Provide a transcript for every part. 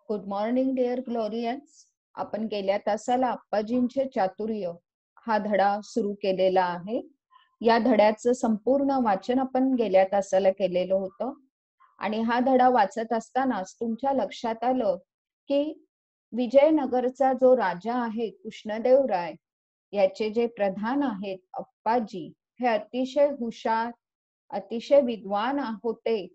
Good morning dear ग्लोरियन्स. आपण गेल्या तासाला अप्पाजींचे चातुर्य हा धडा सुरू केलेला आहे. या धड्याचं संपूर्ण वाचन आपण गेल्या तासाला केलेलं होतं आणि हा धडा वाचत असतानाच तुमच्या लक्षात आलं की विजयनगरचा जो राजा आहे कृष्णदेवराय याचे जे प्रधान आहेत अप्पाजी हे अतिशय हुशार अतिशय विद्वान होते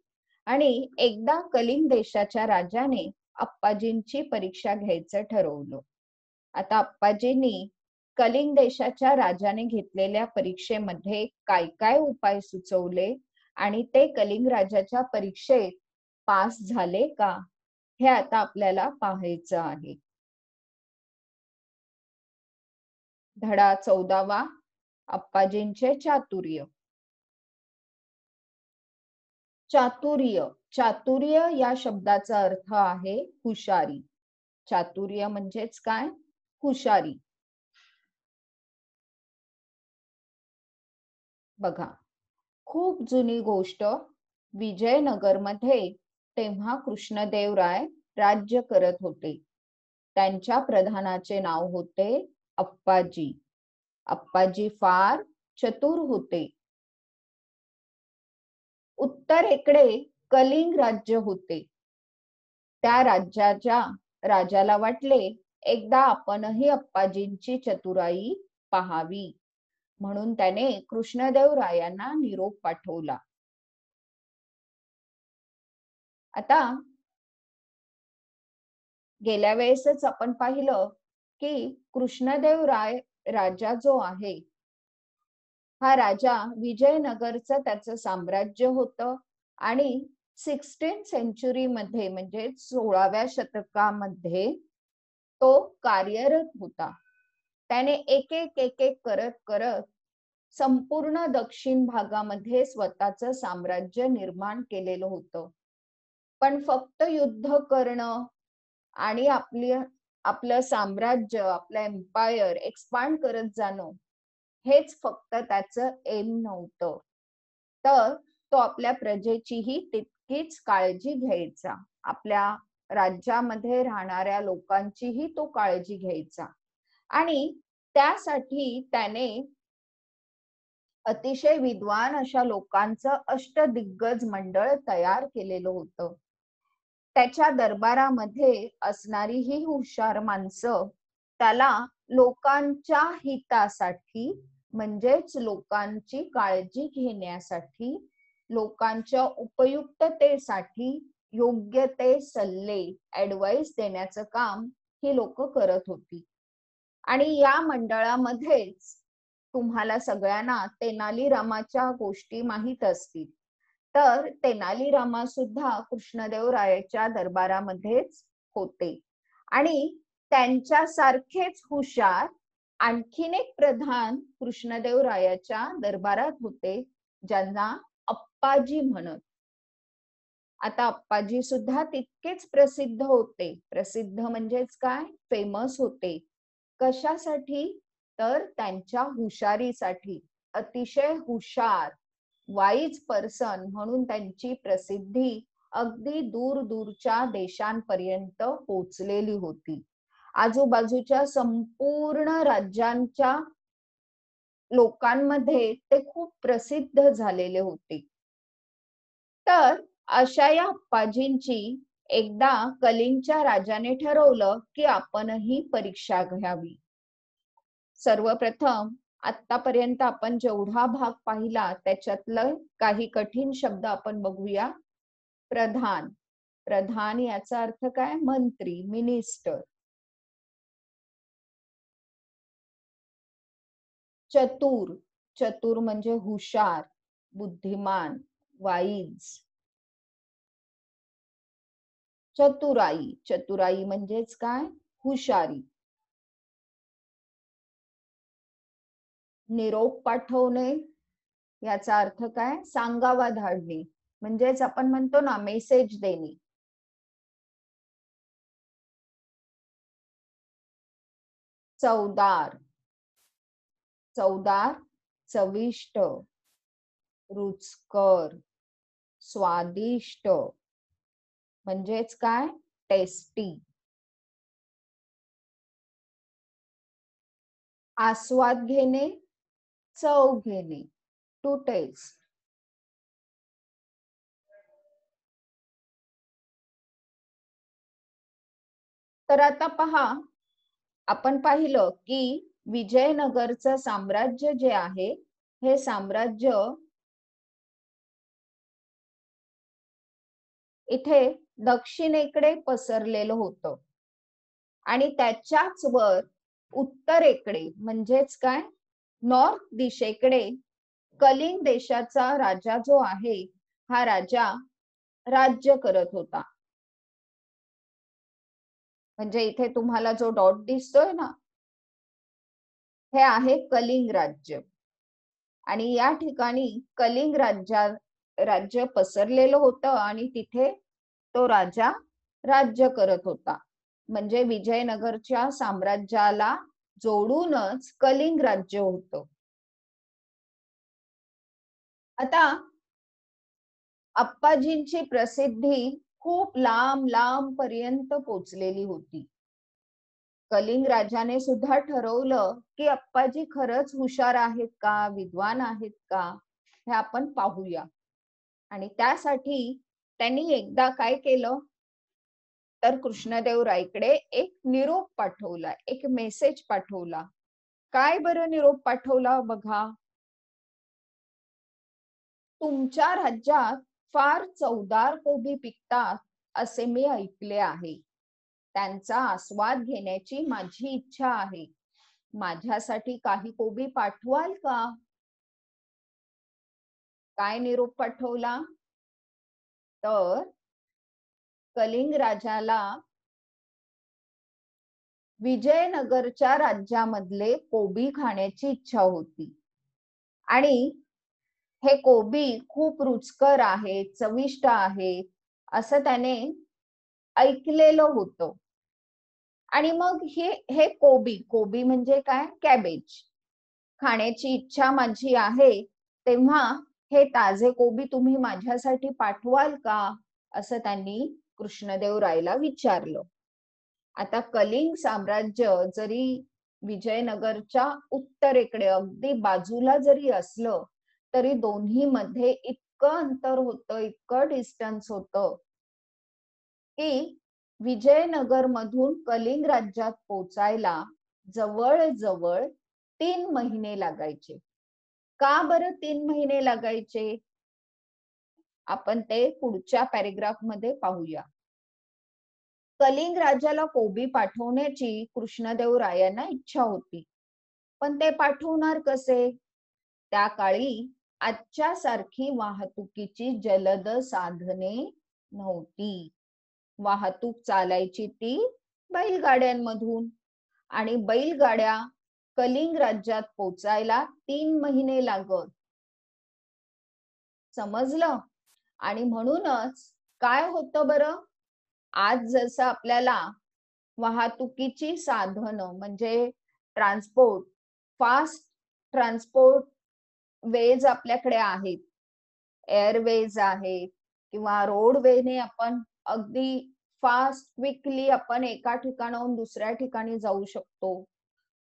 आणि एकदा कलिंग देशाच्या राजाने अप्पाजींची परीक्षा घ्यायचं ठरवलं. आता अप्पाजींनी कलिंग देशाच्या राजाने घेतलेल्या परीक्षेमध्ये काय काय उपाय सुचवले आणि ते कलिंग राजाच्या परीक्षेत पास झाले का हे आता आपल्याला पाहायचं आहे. धडा 14वा अप्पाजींचे चातुर्य. चातुर्य चातुर्य या शब्दाचा अर्थ आहे हुशारी. चातुर्य म्हणजेच काय? हुशारी. बघा, खूप जुनी गोष्ट. विजयनगरमध्ये तेव्हा कृष्णदेवराय राज्य करत होते. त्यांच्या प्रधानाचे नाव होते अप्पाजी. अप्पाजी फार चतुर होते. उत्तरेकडे कलिंग राज्य होते. त्या राज्याच्या राजाला वाटले एकदा आपणही अप्पाजींची चतुराई पाहावी, म्हणून त्याने कृष्णदेवरायांना निरोप पाठवला. आता गेल्या वेळेसच आपण पाहिलं की कृष्णदेवराय राजा जो आहे हा राजा विजयनगरचं त्याचं साम्राज्य होतं आणि 16th सेंचुरी मध्ये म्हणजे 16व्या शतकामध्ये तो कार्यरत होता. त्याने एक एक करत करत संपूर्ण दक्षिण भागामध्ये स्वतःचं साम्राज्य निर्माण केलेलं होतं. पण फक्त युद्ध करणं आणि आपलं साम्राज्य आपलं एम्पायर एक्सपांड करत जाणं हेच फक्त त्याचं एम नव्हतं, तर तो आपल्या प्रजेचीही तितकीच काळजी घ्यायचा. आपल्या राज्यामध्ये राहणाऱ्या लोकांचीही तो काळजी घ्यायचा आणि त्यासाठी त्याने अतिशय विद्वान अशा लोकांचं अष्टदिग्गज मंडळ तयार केलेलं होतं. त्याच्या दरबारामध्ये असणारी ही हुशार माणसं त्याला लोकांच्या हितासाठी म्हणजेच लोकांची काळजी घेण्यासाठी लोकांच्या उपयुक्ततेसाठी योग्य ते सल्ले ऍडवाइस देण्याचं काम ही लोक करत होती. आणि या मंडळामध्येच तुम्हाला सगळ्यांना तेनालीरामाच्या गोष्टी माहीत असतील, तर तेनालीरामा सुद्धा कृष्णदेवरायाच्या दरबारामध्येच होते आणि त्यांच्यासारखेच हुशार आणखीन एक प्रधान कृष्णदेवरायाच्या दरबारात होते ज्यांना अप्पाजी म्हणत. आता अप्पाजी सुद्धा तितकेच प्रसिद्ध होते. प्रसिद्ध म्हणजेच काय? फेमस होते. कशासाठी? तर त्यांच्या हुशारीसाठी. अतिशय हुशार वाईज पर्सन म्हणून त्यांची प्रसिद्धी अगदी दूर दूरच्या देशांपर्यंत पोचलेली होती. आजूबाजूच्या संपूर्ण राज्यांच्या लोकांमध्ये ते खूप प्रसिद्ध झालेले होते. तर अशा या अप्पाजींची एकदा कलिंगच्या राजाने ठरवलं की आपणही परीक्षा घ्यावी. सर्वप्रथम आतापर्यंत आपण जेवढा भाग पाहिला त्याच्यातलं काही कठीण शब्द आपण बघूया. प्रधान. प्रधान याचा अर्थ काय? मंत्री, मिनिस्टर. चतुर. चतुर म्हणजे हुशार, बुद्धिमान, वाईज. चतुराई. चतुराई म्हणजेच काय? हुशारी. निरोप पाठवणे याचा अर्थ काय? सांगावा धाडणे म्हणजेच आपण म्हणतो ना मेसेज देणे. चवदार. चवदार, चविष्ट, रुचकर, स्वादिष्ट म्हणजेच काय? टेस्टी, आस्वाद घेणे, चव घेणे, टू टेस्ट. तर आता पहा, आपण पाहिलं की विजयनगरचं साम्राज्य जे आहे, हे साम्राज्य इथे दक्षिणेकडे पसरलेलं होतं आणि त्याच्याच वर उत्तरेकडे म्हणजेच काय, नॉर्थ दिशेकडे कलिंग देशाचा राजा जो आहे, हा राजा राज्य करत होता. म्हणजे इथे तुम्हाला जो डॉट दिसतोय ना, हे आहे कलिंग राज्य. आणि या ठिकाणी कलिंग राज्य पसरलेलं होतं आणि तिथे तो राजा राज्य करत होता. म्हणजे विजयनगरच्या साम्राज्याला जोडूनच कलिंग राज्य होतं. आता अप्पाजींची प्रसिद्धी खूप लांब लांब पर्यंत पोचलेली होती. कलिंग राजाने सुद्धा ठरवलं की अप्पाजी खरंच हुशार आहेत का, विद्वान आहेत का, हे आपण पाहूया. आणि त्यासाठी त्यांनी एकदा काय केलं, तर कृष्णदेवरायकडे एक निरोप पाठवला, एक मेसेज पाठवला. काय बरं निरोप पाठवला बघा. तुमच्या राज्यात फार चवदार कोबी पिकतात असे मी ऐकले आहे. त्यांचा आस्वाद घेण्याची माझी इच्छा आहे. माझ्यासाठी काही कोबी पाठवाल का? काय निरोप पाठवला, तर कलिंग राजाला विजयनगरच्या राज्यामधले कोबी खाण्याची इच्छा होती आणि हे कोबी खूप रुचकर आहेत, चविष्ट आहेत असं त्याने ऐकलेलं होतं. आणि मग हे कोबी, कोबी म्हणजे काय, कॅबेज, खाण्याची इच्छा माझी आहे, तेव्हा हे ताजे कोबी तुम्ही माझ्यासाठी पाठवाल का, असं त्यांनी कृष्णदेवरायला विचारलं. आता कलिंग साम्राज्य जरी विजयनगरच्या उत्तरेकडे अगदी बाजूला जरी असलं, तरी दोन्ही मध्ये इतकं अंतर होतं, इतकं डिस्टन्स होतं की विजयनगर मधून कलिंग राज्यात पोचायला जवळजवळ 3 महिने लागायचे. का बरं 3 महिने लागायचे, आपण ते पुढच्या पॅरेग्राफ मध्ये पाहूया. कलिंग राजाला कोबी पाठवण्याची कृष्णदेवरायांना इच्छा होती, पण ते पाठवणार कसे? त्या काळी आजच्या सारखी वाहतुकीची जलद साधने नव्हती. वाहतूक चालायची ती बैलगाड्यांमधून आणि बैलगाड्या कलिंग राज्यात पोचायला 3 महिने लागत. समजलं? आणि म्हणूनच काय होतं बरं, आज जसं आपल्याला वाहतुकीची साधनं म्हणजे ट्रान्सपोर्ट, फास्ट ट्रान्सपोर्ट वेज आपल्याकडे आहेत, एअरवेज आहेत किंवा रोडवेने आपण अगदी फास्ट क्विकली आपण एका ठिकाणाहून दुसऱ्या ठिकाणी जाऊ शकतो.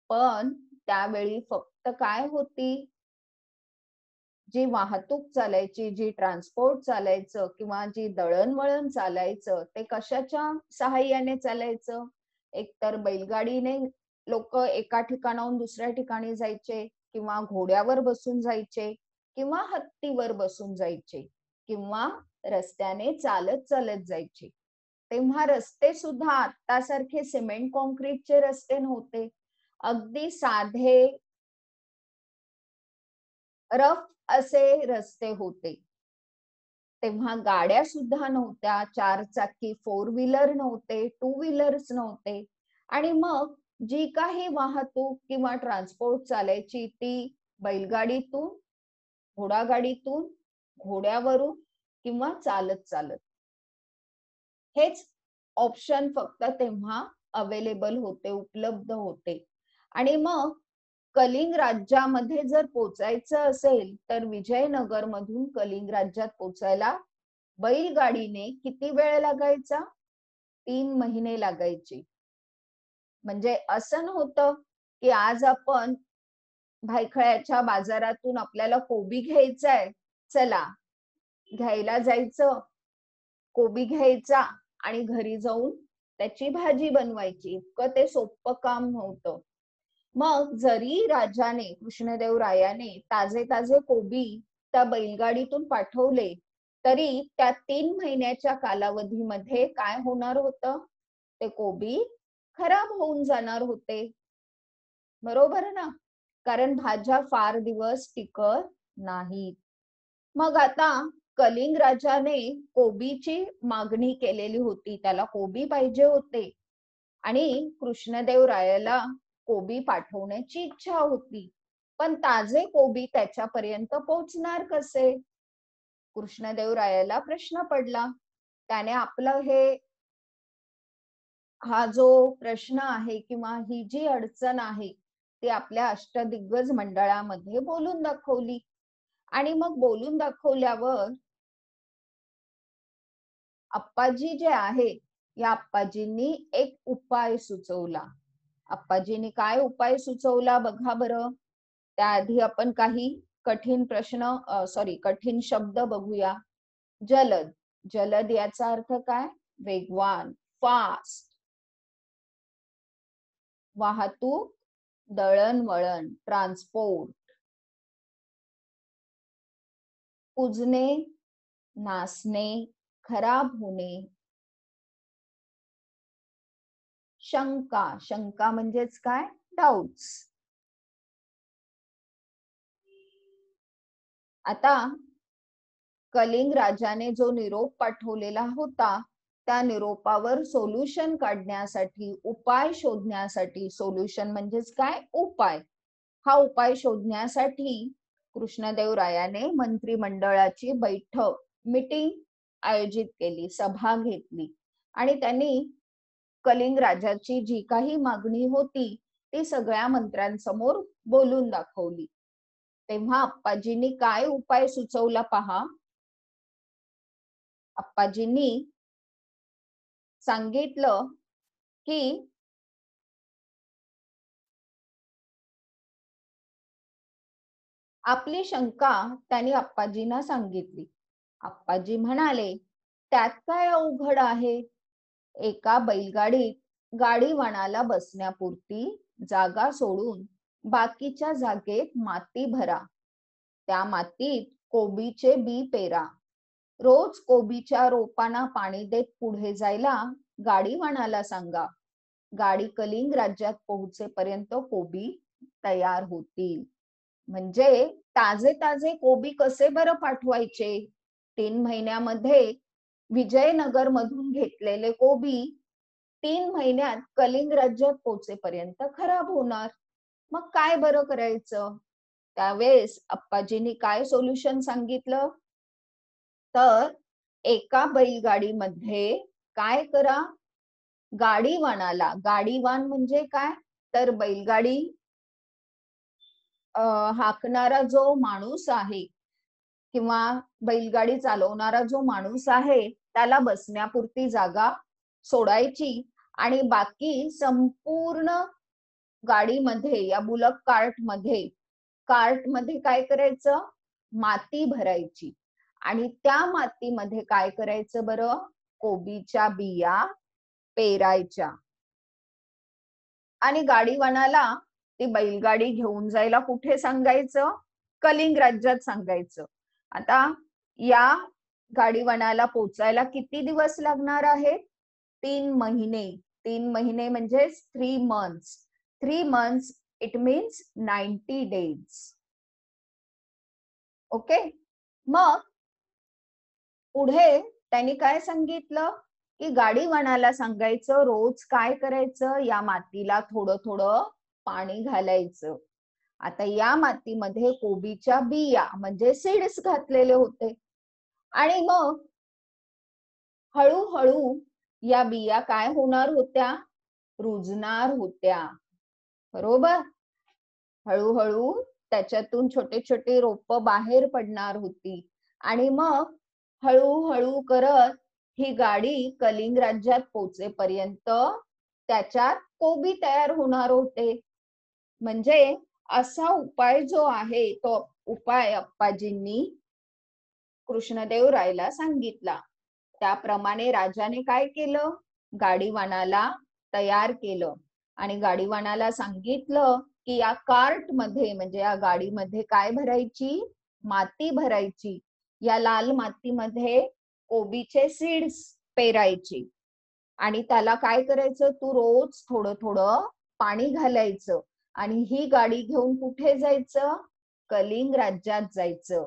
पण त्यावेळी फक्त काय होती, जी वाहतूक चालायची, जी ट्रान्सपोर्ट चालायचं किंवा जी दळणवळण चालायचं, ते कशाच्या सहाय्याने चालायचं? एकतर बैलगाडीने लोक एका ठिकाणाहून दुसऱ्या ठिकाणी जायचे किंवा घोड्यावर बसून जायचे किंवा हत्तीवर बसून जायचे किंवा रस्त्याने चालत चालत जायचे. तेव्हा रस्ते सुद्धा आतासारखे सिमेंट कॉन्क्रीटचे रस्ते नव्हते, अगदी साधे रफ असे रस्ते होते. तेव्हा गाड्या सुद्धा नव्हत्या, 4 चाकी 4 व्हीलर नव्हते, 2 व्हीलर्स नव्हते. आणि मग जी काही वाहतूक किंवा ट्रान्सपोर्ट चालायची ती बैलगाडीतून, घोडागाडीतून, घोड्यावरून किंवा चालत चालत. हेच ऑप्शन फक्त तेव्हा अवेलेबल होते, उपलब्ध होते. आणि मग कलिंग राज्यामध्ये जर पोचायचं असेल तर विजयनगर मधून कलिंग राज्यात पोचायला बैलगाडीने किती वेळ लागायचा, 3 महिने लागायचे. म्हणजे असं नव्हतं की आज आपण भायखळ्याच्या बाजारातून आपल्याला कोबी घ्यायचाय, चला घ्यायला जायचं, कोबी घ्यायचा आणि घरी जाऊन त्याची भाजी बनवायची. इतकं ते सोपं काम नव्हतं. मग जरी राजाने, कृष्णदेवरायाने ताजे ताजे कोबी त्या बैलगाडीतून पाठवले, तरी त्या 3 महिन्याच्या कालावधीमध्ये काय होणार होतं? ते कोबी खराब होऊन जाणार होते. बरोबर ना? कारण भाज्या फार दिवस टिकत नाहीत. मग आता कलिंग राजाने कोबीची मागणी केलेली होती. त्याला कोबी पाहिजे होते आणि कृष्णदेवरायाला कोबी पाठवण्याची इच्छा होती. पण ताजे कोबी त्याच्यापर्यंत पोहोचणार कसे? कृष्णदेवरायाला प्रश्न पडला. त्याने आपलं हा जो प्रश्न आहे किंवा ही जी अडचण आहे ती आपल्या अष्टदिग्गज मंडळामध्ये बोलून दाखवली. आणि मग बोलून दाखवल्यावर अप्पाजी जे आहे, या अप्पाजींनी एक उपाय सुचवला. अप्पाजींनी काय उपाय सुचवला बघा बरं. त्याआधी आपण काही कठीण शब्द बघूया. जलद. जलद याचा अर्थ काय? वेगवान, फास्ट. वाहतूक, दळणवळण, ट्रान्सपोर्ट. कुजणे, नासणे, खराब होणे. शंका. शंका म्हणजेच काय? डाऊट्स. आता कलिंग राजाने जो निरोप पाठवलेला होता, त्या निरोपावर सोल्युशन काढण्यासाठी, उपाय शोधण्यासाठी, सोल्युशन म्हणजेच काय? उपाय. हा उपाय शोधण्यासाठी कृष्णदेवरायाने मंत्रिमंडळाची बैठक, मीटिंग आयोजित केली, सभा घेतली आणि त्यांनी कलिंग राजाची जी काही मागणी होती ती सगळ्या मंत्र्यांसमोर बोलून दाखवली. तेव्हा अप्पाजींनी काय उपाय सुचवला पहा. अप्पाजींनी सांगितलं की आपली शंका त्यांनी अप्पाजींना सांगितली. अप्पाजी म्हणाले, त्यात काय अवघड आहे? एका बैलगाडीत गाडीवानाला बसण्यापुरती जागा सोडून बाकीच्या जागेत माती भरा. त्या मातीत कोबीचे बी पेरा. रोज कोबीच्या रोपांना पाणी देत पुढे जायला गाडीवानाला सांगा. गाडी कलिंग राज्यात पोहोचेपर्यंत कोबी तयार होतील. म्हणजे ताजे ताजे कोबी कसे बरं पाठवायचे? 3 महिन्यामध्ये विजयनगर मधून घेतलेले कोबी 3 महिन्यात कलिंग राज्यात पोहोचेपर्यंत खराब होणार. मग काय बरं करायचं? त्यावेळेस अप्पाजींनी काय सोल्युशन सांगितलं? तर एका बैलगाडीमध्ये काय करा? गाडीवानाला, गाडीवान म्हणजे काय? तर बैलगाडी हाकणारा जो माणूस आहे किंवा बैलगाडी चालवणारा जो माणूस आहे त्याला बसण्यापुरती जागा सोडायची आणि बाकी संपूर्ण गाडीमध्ये, या बुलक कार्टमध्ये काय करायचं? माती भरायची आणि त्या मातीमध्ये काय करायचं बरं? कोबीच्या बिया पेरायच्या आणि गाडीवानाला ती बैलगाडी घेऊन जायला कुठे सांगायचं? कलिंग राज्यात सांगायचं. आता या गाडीवानाला पोचायला किती दिवस लागणार आहे? 3 महिने. 3 महिने म्हणजे 3 months. 3 months it means 90 days. Okay. मग पुढे त्यांनी काय सांगितलं की गाडीवानाला सांगायचं रोज काय करायचं? या मातीला थोडं थोडं पाणी घालायचं. आता या मातीमध्ये कोबीच्या बिया म्हणजे सीड्स घातलेले होते आणि मग हळूहळू या बिया काय होणार होत्या? रुजणार होत्या. बरोबर. हळूहळू त्याच्यातून छोटे छोटे रोप बाहेर पडणार होती आणि मग हळूहळू करत ही गाडी कलिंग राज्यात पोहोचेपर्यंत त्याच्यात कोबी तयार होणार होते. म्हणजे असा उपाय जो आहे तो उपाय अप्पाजींनी कृष्णदेवरायला सांगितला. त्याप्रमाणे राजाने काय केलं, गाडीवानाला तयार केलं आणि गाडीवानाला सांगितलं की या कार्ट मध्ये म्हणजे या गाडीमध्ये काय भरायची, माती भरायची. या लाल मातीमध्ये कोबीचे सीड्स पेरायची आणि त्याला काय करायचं, तू रोज थोडं थोडं पाणी घालायचं आणि ही गाडी घेऊन कुठे जायचं, कलिंग राज्यात जायचं.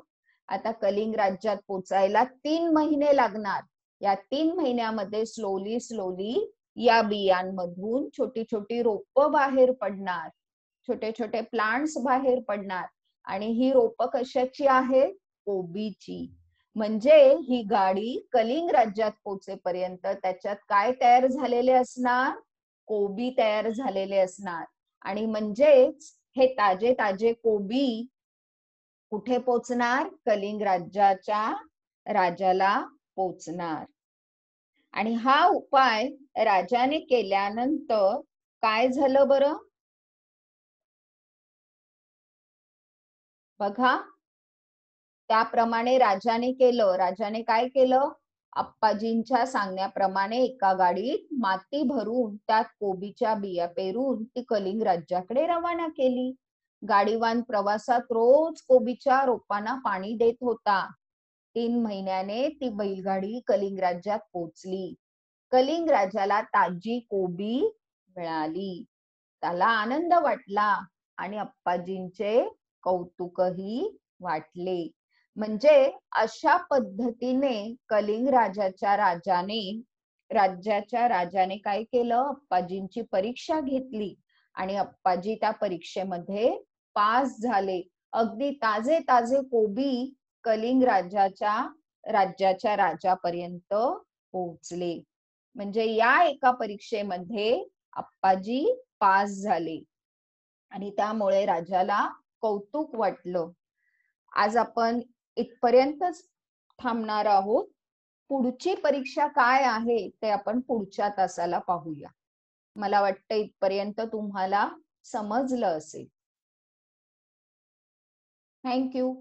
आता कलिंग राज्यात पोचायला 3 महिने लागणार. या 3 महिन्यामध्ये स्लोली स्लोली या बियांमधून छोटी छोटी रोपं बाहेर पडणार, छोटे छोटे प्लांट्स बाहेर पडणार आणि ही रोपं कशाची आहेत, कोबीची. म्हणजे ही गाडी कलिंग राज्यात पोहोचेपर्यंत त्याच्यात काय तयार झालेले असणार, कोबी तयार झालेले असणार. आणि म्हणजेच हे ताजे ताजे कोबी कुठे पोचणार, कलिंग राज्याच्या राजाला पोचणार. आणि हा उपाय राजाने केल्यानंतर काय झालं बरं, बघा. त्याप्रमाणे राजाने केलं. राजाने काय केलं, अप्पाजींच्या सांगण्याप्रमाणे एका गाडीत माती भरून त्यात कोबीच्या बिया पेरून ती कलिंग राज्याकडे रवाना केली. गाडीवान प्रवासात रोज कोबीच्या रोपांना पाणी देत होता. 3 महिन्याने ती बैलगाडी कलिंग राज्यात पोहोचली. कलिंग राजाला ताजी कोबी मिळाली. त्याला आनंद वाटला आणि अप्पाजींचे कौतुकही वाटले. म्हणजे अशा पद्धतीने कलिंग राज्याच्या राजाने काय केलं, अप्पाजींची परीक्षा घेतली आणि अप्पाजी त्या परीक्षेमध्ये पास झाले. अगदी ताजे ताजे कोबी कलिंग राज्याच्या राजापर्यंत पोहोचले. म्हणजे या एका परीक्षेमध्ये अप्पाजी पास झाले आणि त्यामुळे राजाला कौतुक वाटलं. आज आपण इथपर्यंतच थांबणार आहोत. पुढची परीक्षा काय आहे ते आपण पुढच्या तासाला पाहूया. मला वाटतं इथपर्यंत तुम्हाला समजलं असेल. थँक्यू.